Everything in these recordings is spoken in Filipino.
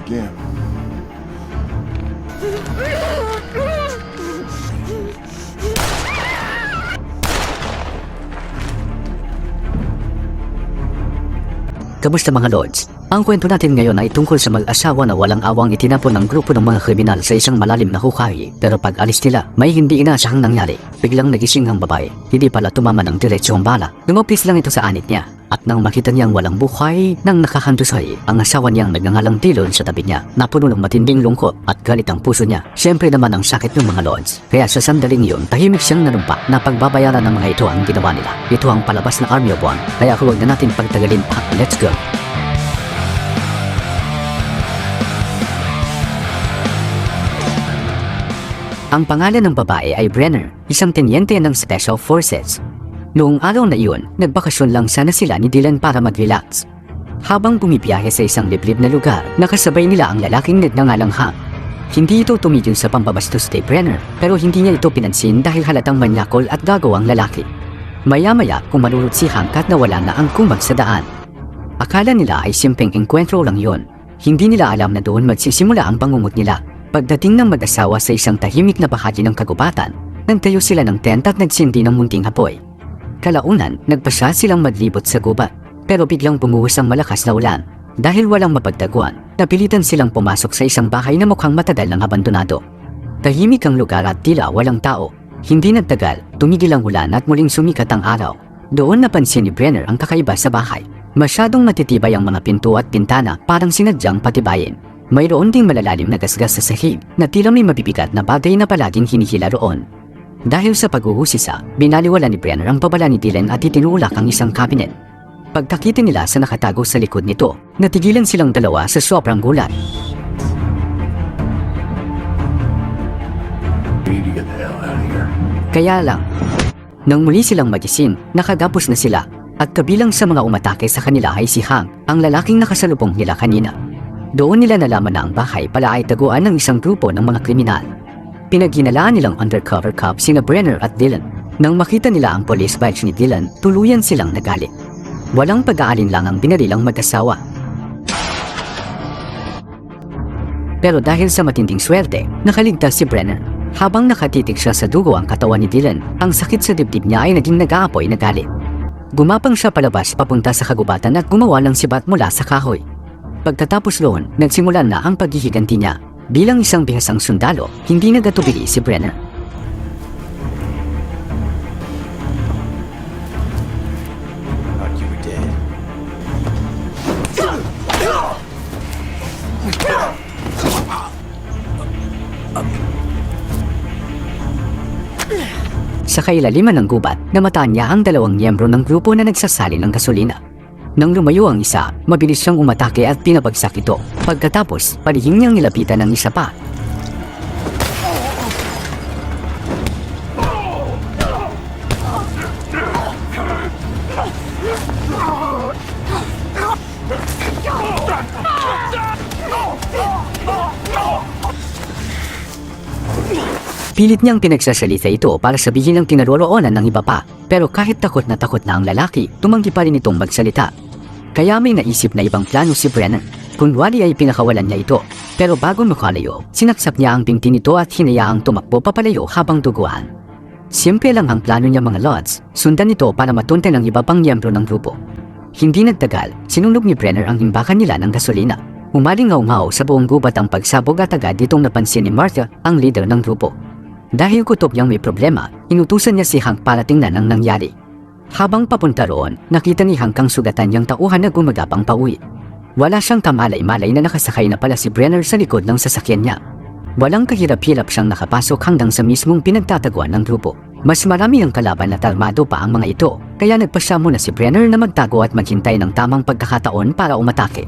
again. Kamusta mga lords? Ang kwento natin ngayon ay tungkol sa mag-asawa na walang awang itinapon ng grupo ng mga kriminal sa isang malalim na hukay. Pero pag alis nila, may hindi inaasahang nangyari. Biglang nagising ang babae. Hindi pala tumama ng diretso ang bala. Lumapis lang ito sa anit niya. At nang makita niyang walang buhay nang nakahandusay, ang asawa niyang nagngangalang Dillon sa tabi niya. Napuno ng matinding lungkot at galit ang puso niya. Siyempre naman ang sakit ng mga lords. Kaya sa sandaling yun, tahimik siyang nanumpa na pagbabayaran ng mga ito ang ginawa nila. Ito ang palabas na Army of One. Kaya huwag na natin pagtagalin pa. Let's go! Ang pangalan ng babae ay Brenner, isang tenyente ng Special Forces. Noong araw na iyon, nagbakasyon lang sana sila ni Dillon para mag-relax. Habang bumibiyahe sa isang liblib na lugar, nakasabay nila ang lalaking nagngangalang Hank. Hindi ito tumigil sa pambabastos kay Brenner, pero hindi niya ito pinansin dahil halatang manyakol at gago ang lalaki. Maya-maya, kumalulot si Hank at nawala na ang kumag sa daan. Akala nila ay simpleng engkwentro lang yon. Hindi nila alam na doon magsisimula ang bangungot nila. Pagdating ng mag-asawa sa isang tahimik na bahagi ng kagubatan, nagtayo sila ng tent at nagsindi ng munting apoy. Kalaunan, nagpasya silang maglibot sa gubat, pero biglang bumuhos ang malakas na ulan. Dahil walang mapagtaguan, napilitan silang pumasok sa isang bahay na mukhang matagal ng abandonado. Tahimik ang lugar at tila walang tao. Hindi nagtagal, tumigil ang ulan at muling sumikat ang araw. Doon napansin ni Brenner ang kakaiba sa bahay. Masyadong matitibay ang mga pinto at pintana, parang sinadyang patibayin. Mayroon ding malalalim na gasgas sa sahig na tila may mabibigat na bagay na palaging hinihila roon. Dahil sa paghuhusisa, binaliwala ni Brenner ang babala ni Dillon at itinulak ang isang cabinet. Pagkakita nila sa nakatago sa likod nito, natigilan silang dalawa sa sobrang gulat. Kaya lang, nang muli silang magising, nakagapos na sila at kabilang sa mga umatake sa kanila ay si Hank, ang lalaking nakasalubong nila kanina. Doon nila nalaman na ang bahay pala ay taguan ng isang grupo ng mga kriminal. Pinaghinalaan nilang undercover cop sina Brenner at Dillon. Nang makita nila ang police badge ni Dillon, tuluyan silang nagalit. Walang pag-aalin lang ang binarilang mag-asawa. Pero dahil sa matinding swerte, nakaligtas si Brenner. Habang nakatitig siya sa dugo ang katawan ni Dillon, ang sakit sa dibdib niya ay naging nag-aapoy na galit. Gumapang siya palabas papunta sa kagubatan at gumawa ng sibat mula sa kahoy. Pagkatapos roon, nagsimula na ang paghihiganti niya. Bilang isang bihasang sundalo, hindi nagatubili si Brenner. Sa kailaliman ng gubat, namataan niya ang dalawang miyembro ng grupo na nagsasali ng gasolina. Nang lumayo ang isa, mabilis siyang umatake at pinabagsak ito. Pagkatapos, palihim niyang nilapitan ng isa pa. Pilit niyang pinagsasalita ito para sabihin ang tinaroroonan ng iba pa. Pero kahit takot na ang lalaki, tumanggi pa rin itong magsalita. Kaya may naisip na ibang plano si Brenner. Kunwari ay pinakawalan niya ito. Pero bago makalayo, sinaksak niya ang binti nito at hinayaang tumakbo papalayo habang duguan. Simple lang ang plano niya mga lords, sundan ito para matunta ng iba pang miyembro ng grupo. Hindi nagtagal, sinunog ni Brenner ang imbakan nila ng gasolina. Umalingaw-ngaw sa buong gubat ang pagsabog at agad ditong napansin ni Martha, ang leader ng grupo. Dahil kutob niyang may problema, inutusan niya si Hank para tingnan ang nangyari. Habang papunta roon, nakita ni Hank ang sugatan niyang tauhan na gumagapang pauwi. Wala siyang kamalay-malay na nakasakay na pala si Brenner sa likod ng sasakyan niya. Walang kahirap-hirap siyang nakapasok hanggang sa mismong pinagtataguan ng grupo. Mas marami ang kalaban at armado pa ang mga ito, kaya nagpasya muna si Brenner na magtago at maghintay ng tamang pagkakataon para umatake.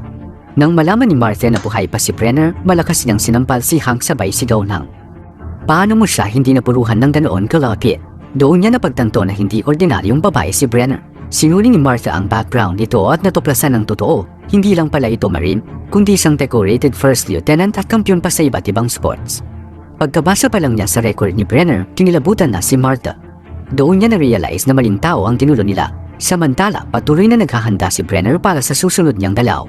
Nang malaman ni Martha na buhay pa si Brenner, malakas niyang sinampal si Hank sabay sigaw ng, "Paano mo siya hindi napuruhan ng ganoon kalapit?" Doon niya napagtanto na hindi ordinaryong babae si Brenner. Sinuri ni Martha ang background nito at natuklasan ng totoo. Hindi lang pala ito Marine, kundi isang decorated first lieutenant at kampiyon pa sa iba't ibang sports. Pagkabasa pa lang niya sa record ni Brenner, tinilabutan na si Martha. Doon niya na-realize na maling tao ang tinulo nila. Samantala, patuloy na naghahanda si Brenner para sa susunod niyang galaw.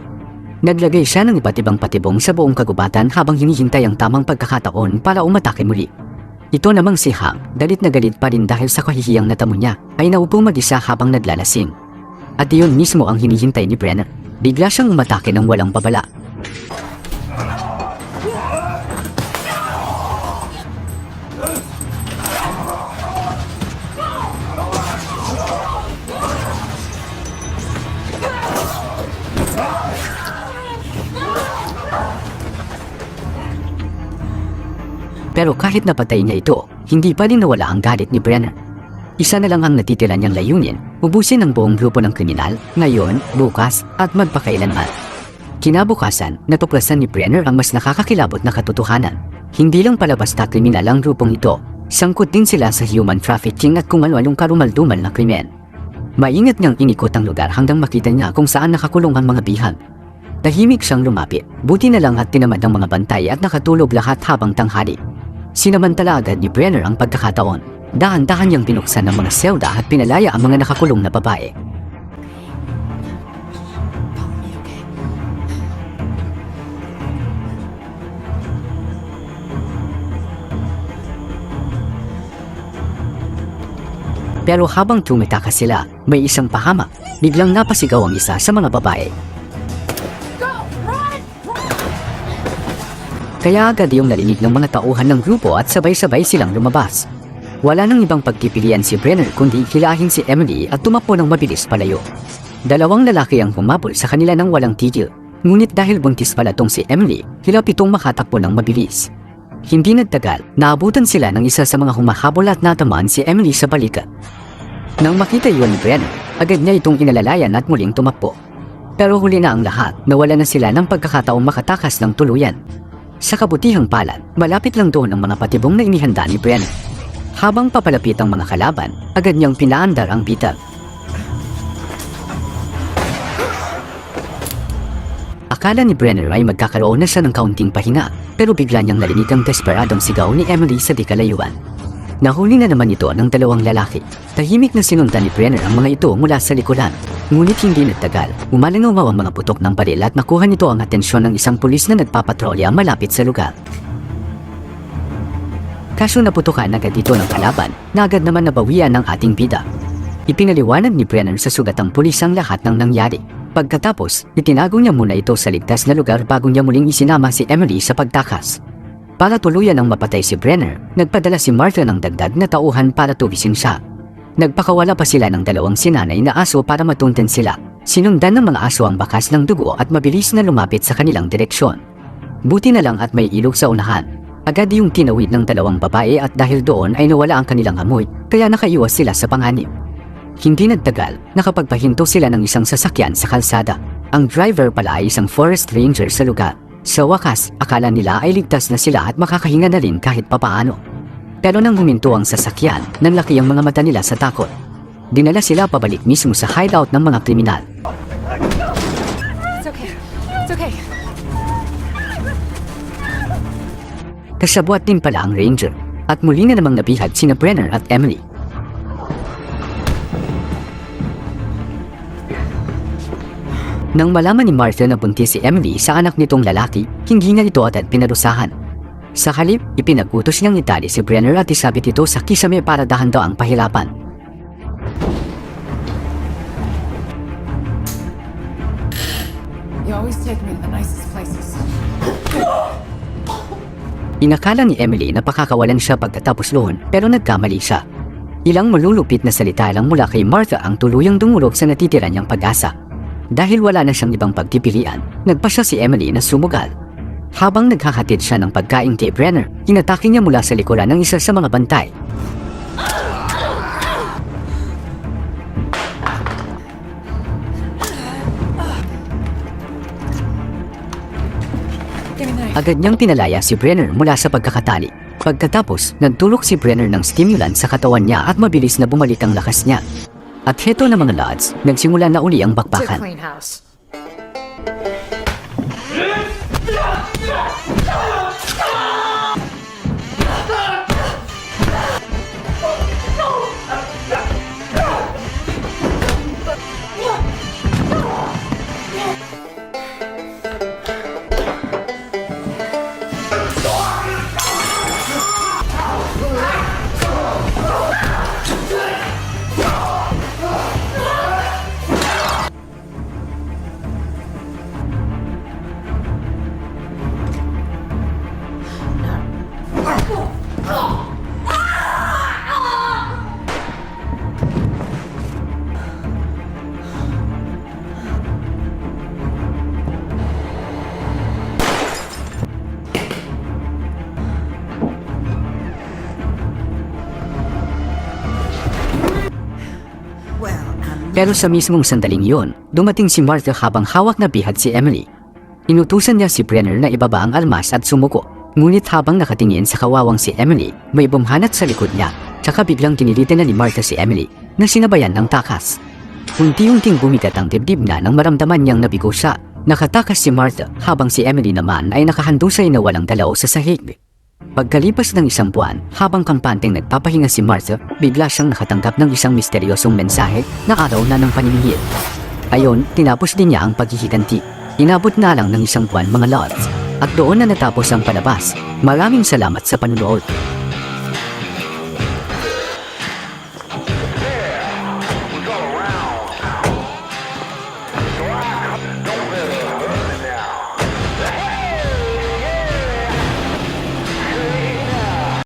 Naglagay siya ng iba't ibang patibong sa buong kagubatan habang hinihintay ang tamang pagkakataon para umatake muli. Ito namang si Hank, galit na galit pa rin dahil sa kahihiyang natamo niya, ay naupo mag-isa habang naglalasing. At iyon mismo ang hinihintay ni Brenner. Bigla siyang umatake ng walang babala. Pero kahit napatay niya ito, hindi pa rin nawala ang galit ni Brenner. Isa na lang ang natitira niyang layunin, ubusin ang buong grupo ng kriminal, ngayon, bukas, at magpakailanman. Kinabukasan, natuklasan ni Brenner ang mas nakakakilabot na katotohanan. Hindi lang pala basta kriminal ang grupong ito, sangkot din sila sa human trafficking at kung ano-anong karumal-dumal na krimen. Maingat niyang inikot ang lugar hanggang makita niya kung saan nakakulong ang mga bihag. Tahimik siyang lumapit, buti na lang at tinamad ang mga bantay at nakatulog lahat habang tanghali. Sinamantala agad ni Brenner ang pagkakataon. Dahan-dahan niyang binuksan ang mga selda at pinalaya ang mga nakakulong na babae. Pero habang tumitakas sila, may isang pahamak. Biglang napasigaw ang isa sa mga babae. Kaya agad yung narinig ng mga tauhan ng grupo at sabay-sabay silang lumabas. Wala nang ibang pagpipilian si Brenner kundi hilahin si Emily at tumakbo ng mabilis palayo. Dalawang lalaki ang humabol sa kanila ng walang tigil. Ngunit dahil buntis pala tong si Emily, hirap itong makatakbo ng mabilis. Hindi nagtagal, naabutan sila ng isa sa mga humahabol at natamaan si Emily sa balikat. Nang makita yun ni Brenner, agad niya itong inalalayan at muling tumakbo. Pero huli na ang lahat, nawala na sila ng pagkakataong makatakas ng tuluyan. Sa kabutihang palad, malapit lang doon ang mga patibong na inihanda ni Brenner. Habang papalapit ang mga kalaban, agad niyang pinaandar ang bitag. Akala ni Brenner ay magkakaroon na siya ng kaunting pahinga, pero bigla niyang narinig ang desperadong sigaw ni Emily sa di kalayuan. Nahuli na naman ito ng dalawang lalaki. Tahimik na sinundan ni Brenner ang mga ito mula sa likuran. Ngunit hindi nagtagal, umalangaw ang mga putok ng baril at nakuha nito ang atensyon ng isang pulis na nagpapatrolya malapit sa lugar. Kaso naputukan agad ito ng kalaban na agad naman nabawian ng ating bida. Ipinaliwanag ni Brenner sa sugatang pulis ang lahat ng nangyari. Pagkatapos, itinago niya muna ito sa ligtas na lugar bago niya muling isinama si Emily sa pagtakas. Para tuluyan ang mapatay si Brenner, nagpadala si Martha ng dagdag na tauhan para tubisin siya. Nagpakawala pa sila ng dalawang sinanay na aso para matunten sila. Sinundan ng mga aso ang bakas ng dugo at mabilis na lumapit sa kanilang direksyon. Buti na lang at may ilog sa unahan. Agad yung tinawid ng dalawang babae at dahil doon ay nawala ang kanilang amoy, kaya nakaiwas sila sa panganib. Hindi nagtagal, nakapagpahinto sila ng isang sasakyan sa kalsada. Ang driver pala ay isang forest ranger sa lugar. Sa wakas, akala nila ay ligtas na sila at makakahinga na rin kahit papaano. Pero nang huminto ang sasakyan, nanlaki ang mga mata nila sa takot. Dinala sila pabalik mismo sa hideout ng mga kriminal. It's okay. It's okay. Kasabwat din pala ang ranger, at muli na namang nabihag sina Brenner at Emily. Nang malaman ni Martha na buntis si Emily sa anak nitong lalaki, hindi na ito agad pinarusahan. Sa halip, ipinag-utos niyang itali si Brenner at isabit ito sa kisame para dahan-daang pahirapan. You always take me to the nicest places. Inakala ni Emily na pakakawalan siya pagkatapos noon, pero nagkamali siya. Ilang malulupit na salita lang mula kay Martha ang tuluyang dumulog sa natitira niyang pag-asa. Dahil wala na siyang ibang pagpipilian, nagpa siya si Emily na sumugal. Habang naghahatid siya ng pagkain kay Brenner, inatake niya mula sa likuran ng isa sa mga bantay. Agad niyang pinalaya si Brenner mula sa pagkakatali. Pagkatapos, nagtulok si Brenner ng stimulant sa katawan niya at mabilis na bumalik ang lakas niya. At heto na mga lads, nagsimula na uli ang It's a bakbakan. clean house. Pero sa mismong sandaling yun, dumating si Martha habang hawak na bihag si Emily. Inutusan niya si Brenner na ibaba ang armas at sumuko. Ngunit habang nakatingin sa kawawang si Emily, may bumhanat sa likod niya. Tsaka biglang kinilitin na ni Martha si Emily na sinabayan ng takas. Unti-unting bumigat ang dibdib na nang maramdaman niyang nabigo siya. Nakatakas si Martha habang si Emily naman ay nakahandusay na walang dalaw sa sahig. Pagkalipas ng isang buwan, habang kampanteng nagpapahinga si Martha, bigla siyang nakatanggap ng isang misteryosong mensahe na araw na ng paniningil. Ayon, tinapos din niya ang paghihiganti. Inabot na lang ng isang buwan mga lods. At doon na natapos ang palabas. Maraming salamat sa panunood.